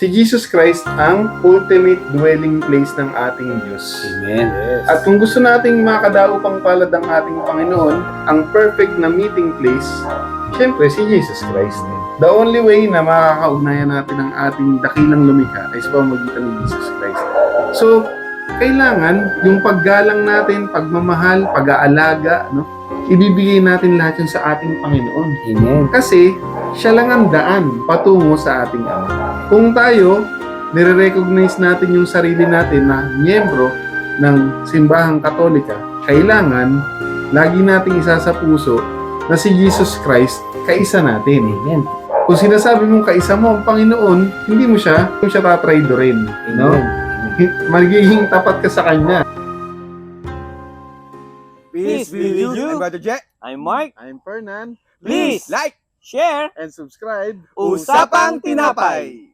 si Jesus Christ ang ultimate dwelling place ng ating Diyos. Amen. Yes. At kung gusto nating makadaupang palad ang ating Panginoon, ang perfect na meeting place, syempre si Jesus Christ. The only way na makakaugnayan natin ang ating dakilang lumikha ay sa pamamagitan ng Jesus Christ. So, kailangan yung paggalang natin, pagmamahal, pag-aalaga, no? Ibibigay natin lahat yun sa ating Panginoon. Amen. Kasi siya lang ang daan patungo sa ating Ama. Kung tayo, nire-recognize natin yung sarili natin na miyembro ng simbahang Katolika, kailangan lagi nating isa sa puso na si Jesus Christ kaisa natin. Amen. Kung sinasabi mong kaisa mo ang Panginoon, hindi mo siya tatraidorin. No? Magiging tapat ka sa Kanya. Peace be with you. I'm Brother Jet. I'm Mark. I'm Fernan. Please Like share And subscribe. Usapang Tinapay.